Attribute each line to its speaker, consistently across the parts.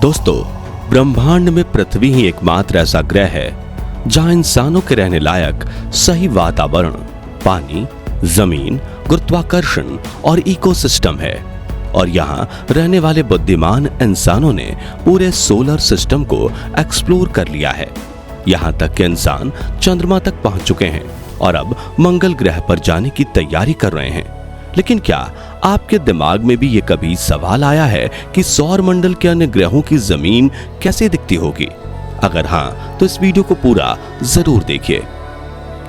Speaker 1: दोस्तों, ब्रह्मांड में पृथ्वी ही एकमात्र ऐसा ग्रह है जहां इंसानों के रहने लायक सही वातावरण, पानी, जमीन, गुरुत्वाकर्षण और इकोसिस्टम है। और यहाँ रहने वाले बुद्धिमान इंसानों ने पूरे सोलर सिस्टम को एक्सप्लोर कर लिया है। यहाँ तक कि इंसान चंद्रमा तक पहुंच चुके हैं और अब मंगल ग्रह पर जाने की तैयारी कर रहे हैं। लेकिन क्या आपके दिमाग में भी ये कभी सवाल आया है कि सौर मंडल के अन्य ग्रहों की जमीन कैसे दिखती होगी? अगर हाँ, तो इस वीडियो को पूरा जरूर देखिए,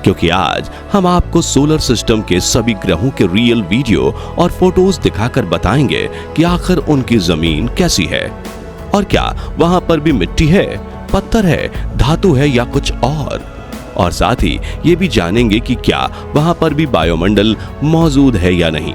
Speaker 1: क्योंकि आज हम आपको सोलर सिस्टम के सभी ग्रहों के रियल वीडियो और फोटोज दिखाकर बताएंगे कि आखिर उनकी जमीन कैसी है और क्या वहां पर भी मिट्टी है, पत्थर है, धातु है या कुछ और साथ ही ये भी जानेंगे कि क्या वहां पर भी वायुमंडल मौजूद है या नहीं।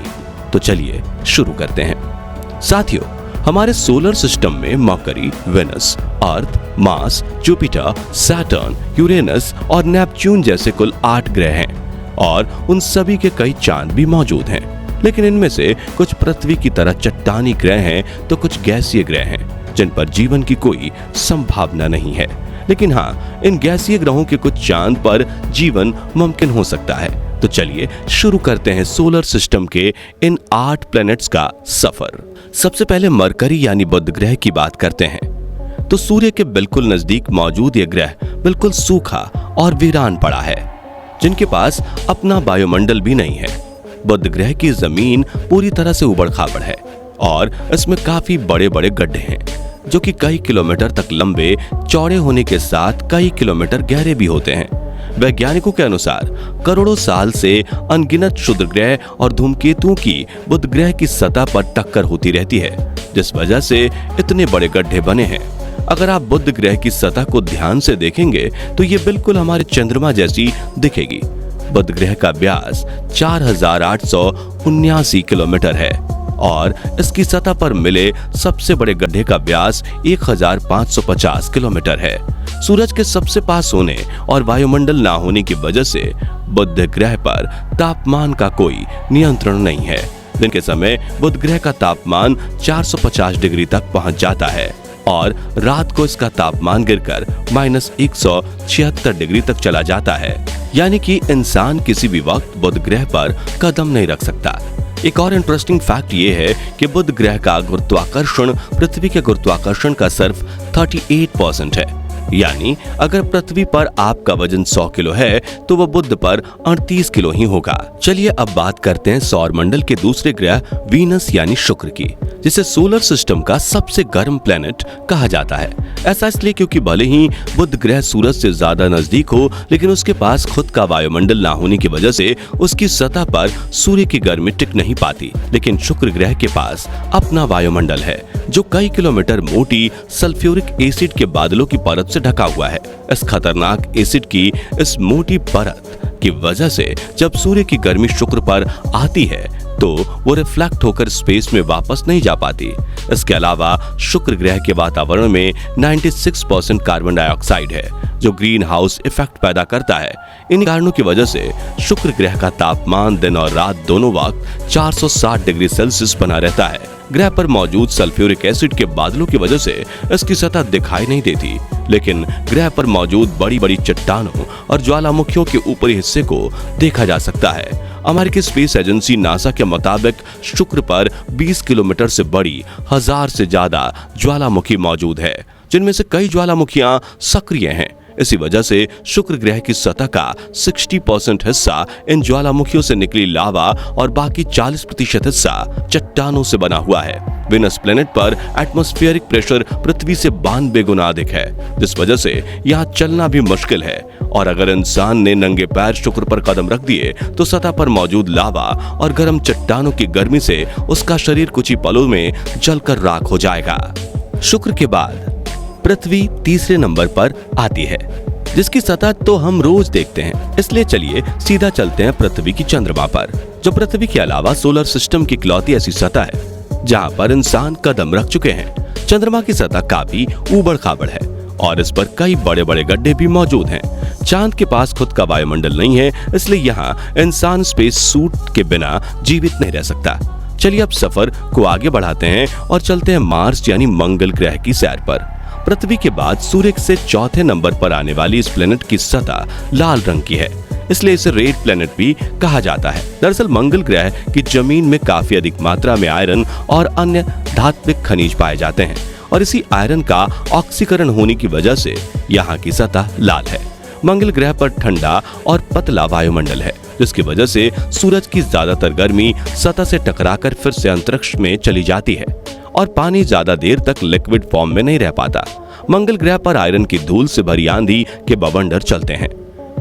Speaker 1: तो चलिए शुरू करते हैं। साथियों, हमारे सोलर सिस्टम में मरकरी, वेनस, अर्थ, मार्स, जुपिटर, सैटर्न, यूरेनस और नेपच्यून जैसे कुल 8 ग्रह हैं और उन सभी के कई चांद भी मौजूद हैं। लेकिन इनमें से कुछ पृथ्वी की तरह चट्टानी ग्रह हैं तो कुछ गैसीय ग्रह हैं जिन पर जीवन की कोई संभावना नहीं है। लेकिन हाँ, इन गैसीय ग्रहों के कुछ चांद पर जीवन मुमकिन हो सकता है। तो चलिए शुरू करते हैं सोलर सिस्टम के इन 8 प्लैनेट्स का सफर। सबसे पहले मरकरी यानी बुध ग्रह की बात करते हैं। तो सूर्य के बिल्कुल नजदीक मौजूद यह ग्रह बिल्कुल सूखा और वीरान पड़ा है, जिनके पास अपना वायुमंडल भी नहीं है। बुध ग्रह की जमीन पूरी तरह से उबड़ खाबड़ है और इसमें काफी बड़े बड़े गड्ढे हैं जो कि कई किलोमीटर तक लंबे, चौड़े होने के साथ कई किलोमीटर गहरे भी होते हैं। वैज्ञानिकों के अनुसार करोड़ों साल से अनगिनत क्षुद्र ग्रह और धूमकेतुओं की बुध ग्रह की सतह पर टक्कर होती रहती है, जिस वजह से इतने बड़े गड्ढे बने हैं। अगर आप बुध ग्रह की सतह को ध्यान से देखेंगे तो ये बिल्कुल हमारे चंद्रमा जैसी दिखेगी। बुध ग्रह का व्यास 4879 किलोमीटर है और इसकी सतह पर मिले सबसे बड़े गड्ढे का व्यास 1550 किलोमीटर है। सूरज के सबसे पास होने और वायुमंडल ना होने की वजह से बुध ग्रह पर तापमान का कोई नियंत्रण नहीं है। दिन के समय बुध ग्रह का तापमान 450 डिग्री तक पहुंच जाता है और रात को इसका तापमान गिरकर -176 डिग्री तक चला जाता है। यानी कि इंसान किसी भी वक्त बुध ग्रह पर कदम नहीं रख सकता। एक और इंटरेस्टिंग फैक्ट ये है कि बुध ग्रह का गुरुत्वाकर्षण पृथ्वी के गुरुत्वाकर्षण का सिर्फ 38% है। यानी अगर पृथ्वी पर आपका वजन 100 किलो है तो वह बुध पर 38 किलो ही होगा। चलिए अब बात करते हैं सौर मंडल के दूसरे ग्रह वीनस यानी शुक्र की, जिसे सोलर सिस्टम का सबसे गर्म प्लेनेट कहा जाता है। ऐसा इसलिए क्योंकि भले ही बुध ग्रह सूरज से ज्यादा नजदीक हो, लेकिन उसके पास खुद का वायुमंडल ना होने की वजह से उसकी सतह पर सूर्य की गर्मी टिक नहीं पाती। लेकिन शुक्र ग्रह के पास अपना वायुमंडल है जो कई किलोमीटर मोटी सल्फ्यूरिक एसिड के बादलों की परत से ढका हुआ है। इस खतरनाक एसिड की इस मोटी परत की वजह से जब सूर्य की गर्मी शुक्र पर आती है तो वो रिफ्लेक्ट होकर स्पेस में वापस नहीं जा पाती। इसके अलावा शुक्र ग्रह के वातावरण में 96% कार्बन डाइऑक्साइड है जो ग्रीन हाउस इफेक्ट पैदा करता है। इन कारणों की वजह से शुक्र ग्रह का तापमान दिन और रात दोनों वक्त 460 डिग्री सेल्सियस बना रहता है। ग्रह पर मौजूद सल्फ्यूरिक एसिड के बादलों की वजह से इसकी सतह दिखाई नहीं देती, लेकिन ग्रह पर मौजूद बड़ी बड़ी चट्टानों और ज्वालामुखियों के ऊपरी हिस्से को देखा जा सकता है। अमेरिकी स्पेस एजेंसी नासा के मुताबिक शुक्र पर 20 किलोमीटर से बड़ी 1000 से ज्यादा ज्वालामुखी मौजूद है, जिनमें से कई ज्वालामुखियां सक्रिय हैं। इसी वजह से शुक्र ग्रह की सतह का 60% हिस्सा इन ज्वालामुखियों से निकली लावा और बाकी 40% हिस्सा चट्टानों से बना हुआ है। वीनस प्लेनेट पर एटमॉस्फेरिक प्रेशर पृथ्वी से 92 गुना अधिक है, जिस वजह से यहाँ चलना भी मुश्किल है। और अगर इंसान ने नंगे पैर शुक्र पर कदम रख दिए तो सतह पर मौजूद लावा और गर्म चट्टानों की गर्मी से उसका शरीर कुछ ही पलों में जलकर राख हो जाएगा। शुक्र के बाद पृथ्वी तीसरे नंबर पर आती है, जिसकी सतह तो हम रोज देखते हैं। इसलिए चलिए सीधा चलते हैं पृथ्वी की चंद्रमा पर, जो पृथ्वी के अलावा सोलर सिस्टम की इकलौती ऐसी सतह है जहां पर इंसान कदम रख चुके हैं। चंद्रमा की सतह काफी उबड़ खाबड़ है और इस पर कई बड़े बड़े गड्ढे भी मौजूद हैं। चांद के पास खुद का वायुमंडल नहीं है, इसलिए यहाँ इंसान स्पेस सूट के बिना जीवित नहीं रह सकता। चलिए अब सफर को आगे बढ़ाते हैं और चलते हैं मार्स यानी मंगल ग्रह की सैर पर। पृथ्वी के बाद सूर्य से चौथे नंबर पर आने वाली इस प्लेनेट की सतह लाल रंग की है, इसलिए इसे रेड प्लेनेट भी कहा जाता है। दरअसल मंगल ग्रह की जमीन में काफी अधिक मात्रा में आयरन और अन्य धात्विक खनिज पाए जाते हैं और इसी आयरन का ऑक्सीकरण होने की वजह से यहाँ की सतह लाल है। मंगल ग्रह पर ठंडा और पतला वायुमंडल है, जिसकी वजह से सूरज की ज्यादातर गर्मी सतह से टकराकर फिर से अंतरिक्ष में चली जाती है और पानी ज्यादा देर तक लिक्विड फॉर्म में नहीं रह पाता। मंगल ग्रह पर आयरन की धूल से भरी आंधी के बवंडर चलते हैं।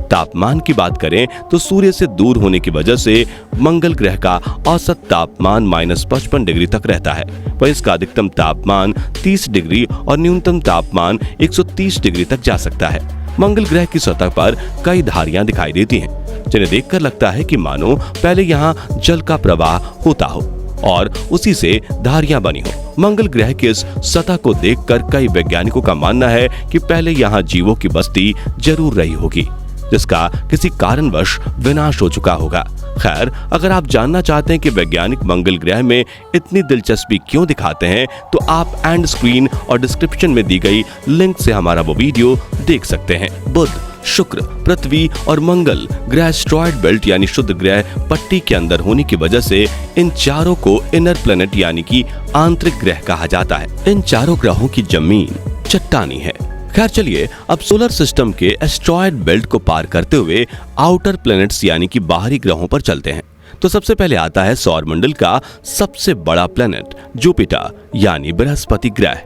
Speaker 1: तापमान की बात करें तो सूर्य से दूर होने की वजह से मंगल ग्रह का औसत तापमान -55 डिग्री तक रहता है, पर इसका अधिकतम तापमान 30 डिग्री और न्यूनतम तापमान 130 डिग्री तक जा सकता है। मंगल ग्रह की सतह पर कई धारियां दिखाई देती हैं, जिन्हें देखकर लगता है कि मानो पहले यहाँ जल का प्रवाह होता हो और उसी से धारियां बनी हो। मंगल ग्रह की इस सतह को देखकर कई वैज्ञानिकों का मानना है कि पहले यहाँ जीवों की बस्ती जरूर रही होगी, जिसका किसी कारणवश विनाश हो चुका होगा। खैर, अगर आप जानना चाहते हैं कि वैज्ञानिक मंगल ग्रह में इतनी दिलचस्पी क्यों दिखाते हैं, तो आप एंड स्क्रीन और डिस्क्रिप्शन में दी गई लिंक से हमारा वो वीडियो देख सकते हैं। बुध, शुक्र, पृथ्वी और मंगल ग्रह एस्टेरॉयड बेल्ट यानी शुद्ध ग्रह पट्टी के अंदर होने की वजह से इन चारों को इनर प्लेनेट यानी कि आंतरिक ग्रह कहा जाता है। इन चारों ग्रहों की जमीन चट्टानी है। खैर चलिए अब सोलर सिस्टम के एस्टेरॉयड बेल्ट को पार करते हुए आउटर प्लैनेट्स यानी कि बाहरी ग्रहों पर चलते हैं। तो सबसे पहले आता है सौरमंडल का सबसे बड़ा प्लैनेट जुपिटर यानी बृहस्पति ग्रह।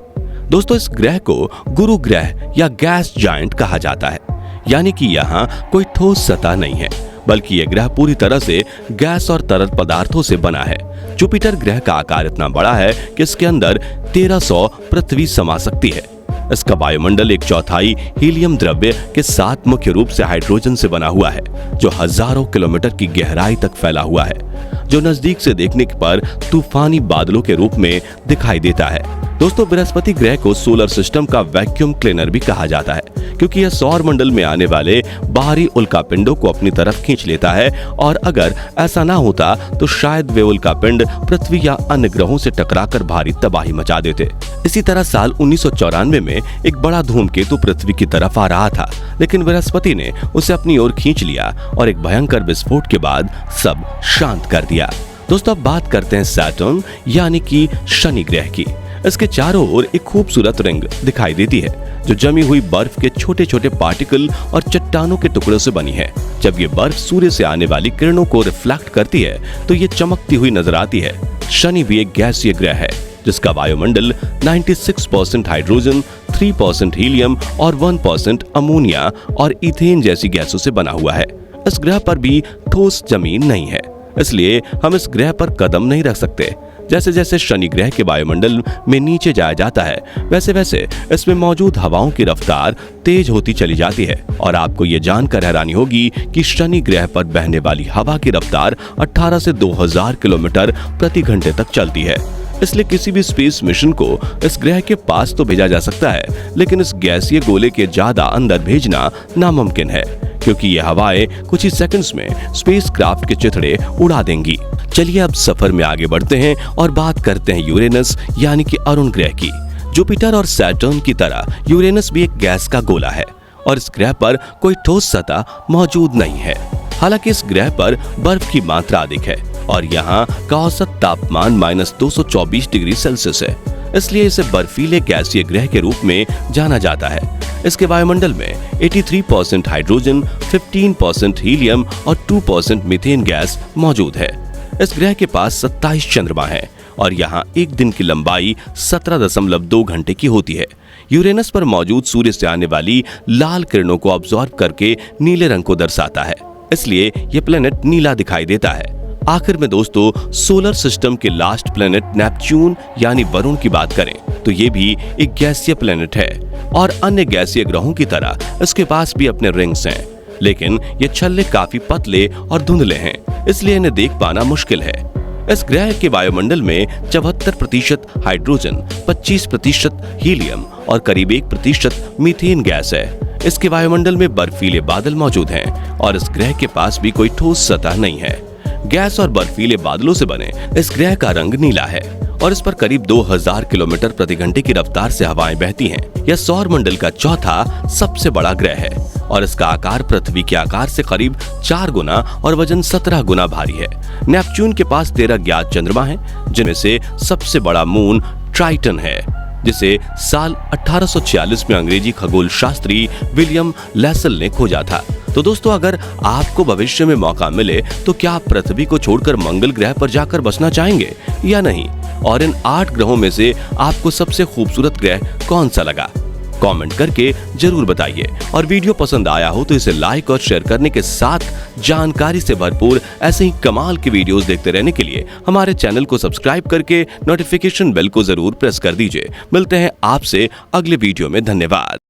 Speaker 1: दोस्तों, इस ग्रह को गुरु ग्रह या गैस जायंट कहा जाता है, यानी कि यहाँ कोई ठोस सतह नहीं है, बल्कि यह ग्रह पूरी तरह से गैस और तरल पदार्थों से बना है। जुपिटर ग्रह का आकार इतना बड़ा है कि इसके अंदर 1300 पृथ्वी समा सकती है। इसका वायुमंडल 1/4 हीलियम द्रव्य के साथ मुख्य रूप से हाइड्रोजन से बना हुआ है, जो हजारों किलोमीटर की गहराई तक फैला हुआ है, जो नजदीक से देखने पर तूफानी बादलों के रूप में दिखाई देता है। दोस्तों, बृहस्पति ग्रह को सोलर सिस्टम का वैक्यूम क्लीनर भी कहा जाता है, क्योंकि यह सौर मंडल में आने वाले बाहरी उल्कापिंडों को अपनी तरफ खींच लेता है और अगर ऐसा ना होता तो शायद वे उल्कापिंड पृथ्वी या अन्य ग्रहों से टकराकर भारी तबाही मचा देते। इसी तरह साल 1994 में एक बड़ा धूमकेतु पृथ्वी की तरफ आ रहा था, लेकिन बृहस्पति ने उसे अपनी ओर खींच लिया और एक भयंकर विस्फोट के बाद सब शांत कर दिया। दोस्तों, अब बात करते हैं सैटर्न यानी कि शनि ग्रह की। इसके चारों ओर एक खूबसूरत रिंग दिखाई देती है, जो जमी हुई बर्फ के छोटे छोटे पार्टिकल और चट्टानों के टुकड़ों से बनी है। जब ये बर्फ सूर्य से आने वाली किरणों को रिफ्लेक्ट करती है तो ये चमकती हुई नजर आती है। शनि भी एक गैसीय ग्रह है, जिसका वायुमंडल 96% हाइड्रोजन, 3% हीलियम और 1% अमोनिया और इथेन जैसी गैसों से बना हुआ है। इस ग्रह पर भी ठोस जमीन नहीं है, इसलिए हम इस ग्रह पर कदम नहीं रख सकते। जैसे जैसे शनि ग्रह के वायुमंडल में नीचे जाया जाता है, वैसे वैसे इसमें मौजूद हवाओं की रफ्तार तेज होती चली जाती है और आपको ये जानकर हैरानी होगी कि शनि ग्रह पर बहने वाली हवा की रफ्तार 18 से 2000 किलोमीटर प्रति घंटे तक चलती है। इसलिए किसी भी स्पेस मिशन को इस ग्रह के पास तो भेजा जा सकता है, लेकिन इस गैसीय गोले के ज्यादा अंदर भेजना नामुमकिन है, क्योंकि ये हवाएं कुछ ही सेकंड्स में स्पेसक्राफ्ट के चिथड़े उड़ा देंगी। चलिए अब सफर में आगे बढ़ते हैं और बात करते हैं यूरेनस यानी कि अरुण ग्रह की। जुपिटर और सैटर्न की तरह यूरेनस भी एक गैस का गोला है और इस ग्रह पर कोई ठोस सतह मौजूद नहीं है। हालांकि इस ग्रह पर बर्फ की मात्रा अधिक है और यहाँ का औसत तापमान -224 डिग्री सेल्सियस है, इसलिए इसे बर्फीले गैसीय ग्रह के रूप में जाना जाता है। इसके वायुमंडल में 83% हाइड्रोजन, 15% हीलियम और 2% मीथेन गैस मौजूद है। इस ग्रह के पास 27 चंद्रमा है और यहाँ एक दिन की लंबाई 17.2 घंटे की होती है। यूरेनस पर मौजूद सूर्य से आने वाली लाल किरणों को ऑब्जॉर्व करके नीले रंग को दर्शाता है, इसलिए यह प्लेनेट नीला दिखाई देता है। आखिर में दोस्तों, सोलर सिस्टम के लास्ट प्लेनेट नेपच्यून यानी वरुण की बात करें तो ये भी एक गैसीय प्लेनेट है और अन्य गैसीय ग्रहों की तरह इसके पास भी अपने रिंग्स हैं, लेकिन ये छल्ले काफी पतले और धुंधले हैं, इसलिए इन्हें देख पाना मुश्किल है। इस ग्रह के वायुमंडल में 74% हाइड्रोजन, 25% हीलियम और करीब 1% मीथेन गैस है। इसके वायुमंडल में बर्फीले बादल मौजूद हैं और इस ग्रह के पास भी कोई ठोस सतह नहीं है। गैस और बर्फीले बादलों से बने इस ग्रह का रंग नीला है और इस पर करीब 2000 किलोमीटर प्रति घंटे की रफ्तार से हवाएं बहती हैं। यह सौर मंडल का चौथा सबसे बड़ा ग्रह है और इसका आकार पृथ्वी के आकार से करीब 4 गुना और वजन 17 गुना भारी है। नेपच्यून के पास 13 ज्ञात चंद्रमा हैं, जिनमें से सबसे बड़ा मून ट्राइटन है, जिसे साल 1846 में अंग्रेजी खगोल शास्त्री विलियम लैसल ने खोजा था। तो दोस्तों, अगर आपको भविष्य में मौका मिले तो क्या आप पृथ्वी को छोड़कर मंगल ग्रह पर जाकर बसना चाहेंगे या नहीं? और इन 8 ग्रहों में से आपको सबसे खूबसूरत ग्रह कौन सा लगा? कमेंट करके जरूर बताइए। और वीडियो पसंद आया हो तो इसे लाइक और शेयर करने के साथ जानकारी से भरपूर ऐसे ही कमाल की वीडियोस देखते रहने के लिए हमारे चैनल को सब्सक्राइब करके नोटिफिकेशन बेल को जरूर प्रेस कर दीजिए। मिलते हैं आपसे अगले वीडियो में। धन्यवाद।